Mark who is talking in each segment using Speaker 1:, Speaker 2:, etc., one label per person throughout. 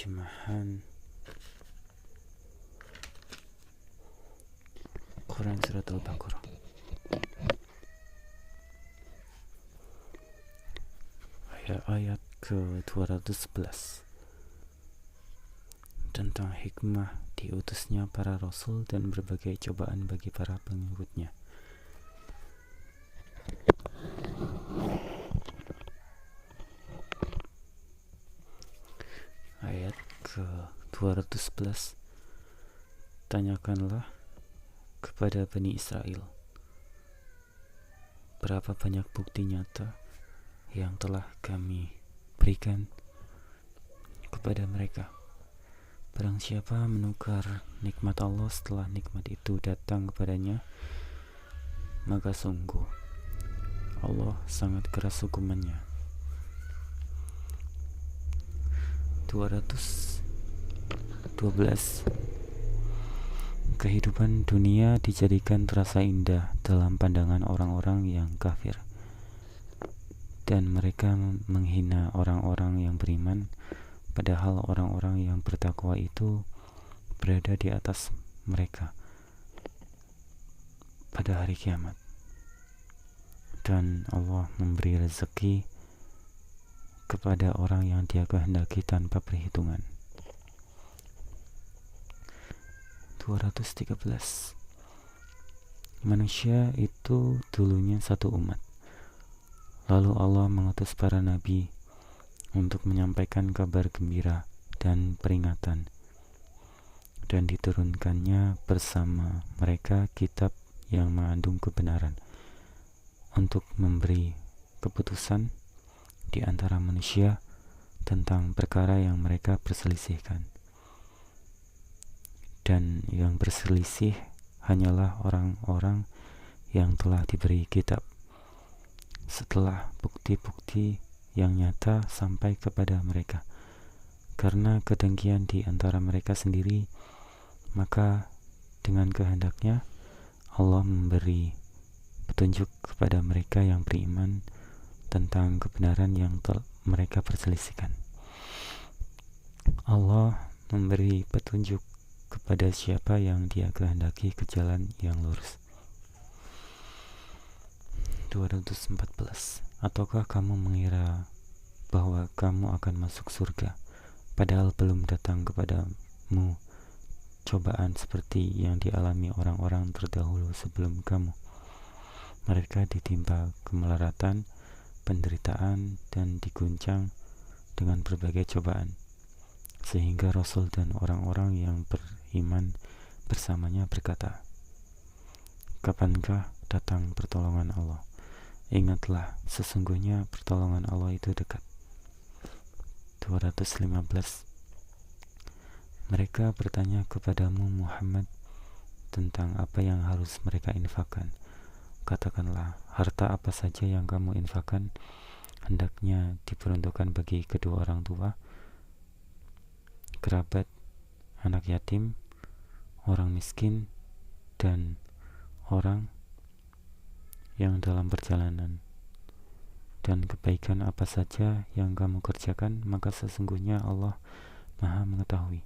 Speaker 1: terjemahan Quran Surat Al-Baqarah ayat ke-211 tentang hikmah diutusnya para rasul dan berbagai cobaan bagi para pengikutnya. Ayat ke-211, tanyakanlah kepada Bani Israel, berapa banyak bukti nyata yang telah kami berikan kepada mereka. Barang siapa menukar nikmat Allah setelah nikmat itu datang kepadanya, maka sungguh Allah sangat keras hukumannya. 212. Kehidupan dunia dijadikan terasa indah dalam pandangan orang-orang yang kafir, dan mereka menghina orang-orang yang beriman, padahal orang-orang yang bertakwa itu berada di atas mereka pada hari kiamat, dan Allah memberi rezeki kepada orang yang Dia kehendaki tanpa perhitungan. 213. Manusia itu dulunya satu umat, lalu Allah mengutus para nabi untuk menyampaikan kabar gembira dan peringatan, dan diturunkannya bersama mereka kitab yang mengandung kebenaran untuk memberi keputusan di antara manusia tentang perkara yang mereka perselisihkan. Dan yang berselisih hanyalah orang-orang yang telah diberi kitab setelah bukti-bukti yang nyata sampai kepada mereka. Karena kedengkian di antara mereka sendiri, maka dengan kehendaknya Allah memberi petunjuk kepada mereka yang beriman tentang kebenaran yang mereka perselisihkan. Allah memberi petunjuk kepada siapa yang Dia kehendaki ke jalan yang lurus. 214. Ataukah kamu mengira bahwa kamu akan masuk surga, padahal belum datang kepadamu cobaan seperti yang dialami orang-orang terdahulu sebelum kamu? Mereka ditimpa kemelaratan, penderitaan, dan diguncang dengan berbagai cobaan, sehingga Rasul dan orang-orang yang beriman bersamanya berkata, kapankah datang pertolongan Allah? Ingatlah, sesungguhnya pertolongan Allah itu dekat. 215. Mereka bertanya kepadamu Muhammad tentang apa yang harus mereka infakkan. Katakanlah, harta apa saja yang kamu infakkan hendaknya diperuntukkan bagi kedua orang tua, kerabat, anak yatim, orang miskin, dan orang yang dalam perjalanan. Dan kebaikan apa saja yang kamu kerjakan, maka sesungguhnya Allah Maha mengetahui.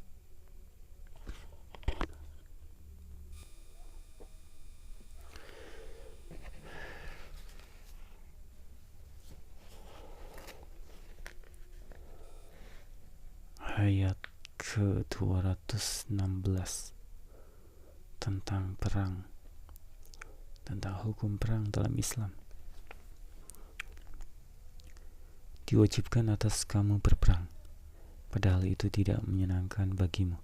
Speaker 1: Ayat ke-216 tentang perang, tentang hukum perang dalam Islam. Diwajibkan atas kamu berperang, padahal itu tidak menyenangkan bagimu.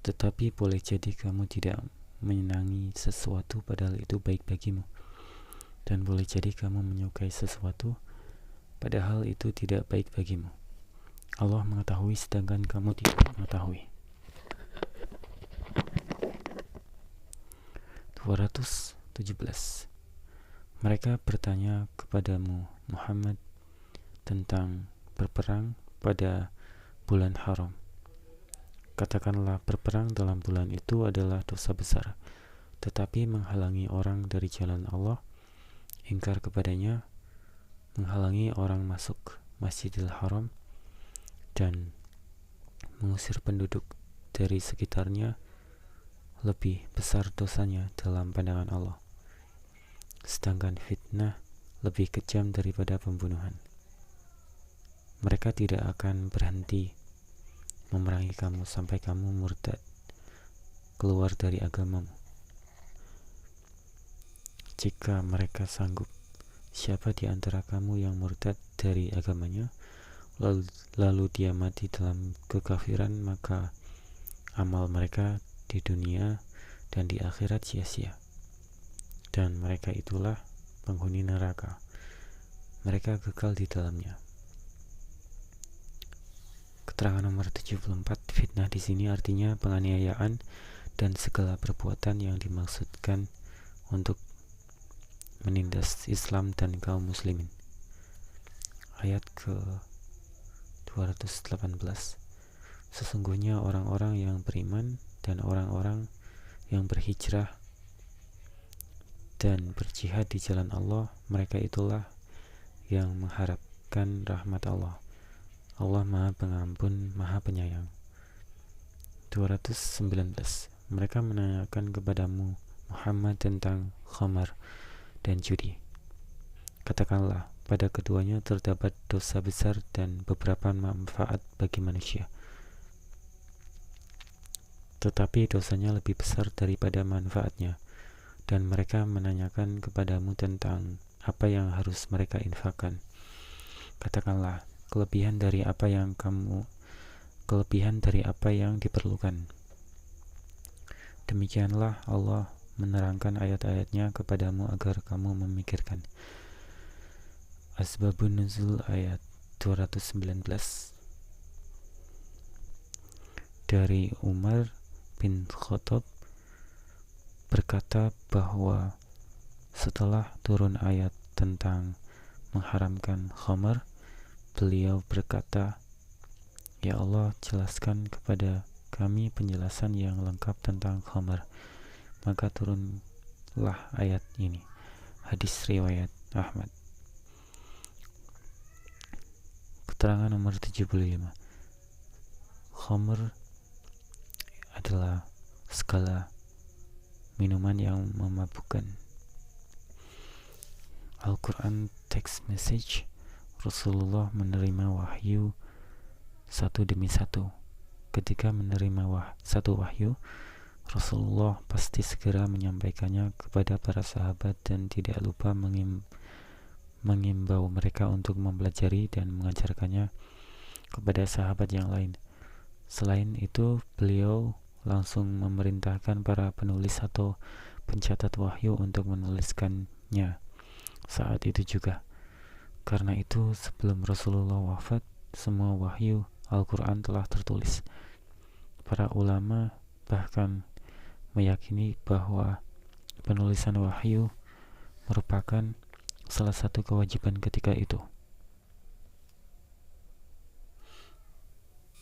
Speaker 1: Tetapi boleh jadi kamu tidak menyenangi sesuatu padahal itu baik bagimu, dan boleh jadi kamu menyukai sesuatu padahal itu tidak baik bagimu. Allah mengetahui sedangkan kamu tidak mengetahui. 217. Mereka bertanya kepadamu Muhammad tentang berperang pada bulan haram. Katakanlah, berperang dalam bulan itu adalah dosa besar, tetapi menghalangi orang dari jalan Allah, ingkar kepadanya, menghalangi orang masuk Masjidil Haram, dan mengusir penduduk dari sekitarnya lebih besar dosanya dalam pandangan Allah, sedangkan fitnah lebih kejam daripada pembunuhan. Mereka tidak akan berhenti memerangi kamu sampai kamu murtad, keluar dari agamamu. Jika mereka sanggup, siapa di antara kamu yang murtad dari agamanya, lalu dia mati dalam kekafiran, maka amal mereka di dunia dan di akhirat sia-sia, dan mereka itulah penghuni neraka. Mereka kekal di dalamnya. Keterangan nomor 74, fitnah di sini artinya penganiayaan dan segala perbuatan yang dimaksudkan untuk menindas Islam dan kaum muslimin. Ayat ke 218. Sesungguhnya orang-orang yang beriman dan orang-orang yang berhijrah dan berjihad di jalan Allah, mereka itulah yang mengharapkan rahmat Allah. Allah Maha Pengampun, Maha Penyayang. 219. Mereka menanyakan kepadamu Muhammad tentang khamar dan judi. Katakanlah, pada keduanya terdapat dosa besar dan beberapa manfaat bagi manusia, tetapi dosanya lebih besar daripada manfaatnya. Dan mereka menanyakan kepadamu tentang apa yang harus mereka infakkan. Katakanlah, kelebihan dari apa yang diperlukan. Demikianlah Allah menerangkan ayat-ayatnya kepadamu agar kamu memikirkan. Asbabun Nuzul ayat 219. Dari Umar bin Khattab berkata bahwa setelah turun ayat tentang mengharamkan khamar, beliau berkata, "Ya Allah, jelaskan kepada kami penjelasan yang lengkap tentang khamar." Maka turunlah ayat ini. Hadis riwayat Ahmad. Keterangan nomor 75. Khamar adalah segala minuman yang memabukkan. Al-Quran text message. Rasulullah menerima wahyu satu demi satu. Ketika menerima satu wahyu, Rasulullah pasti segera menyampaikannya kepada para sahabat dan tidak lupa mengimbau mereka untuk mempelajari dan mengajarkannya kepada sahabat yang lain. Selain itu, beliau langsung memerintahkan para penulis atau pencatat wahyu untuk menuliskannya saat itu juga. Karena itu, sebelum Rasulullah wafat, semua wahyu Al-Quran telah tertulis. Para ulama bahkan meyakini bahwa penulisan wahyu merupakan salah satu kewajiban ketika itu.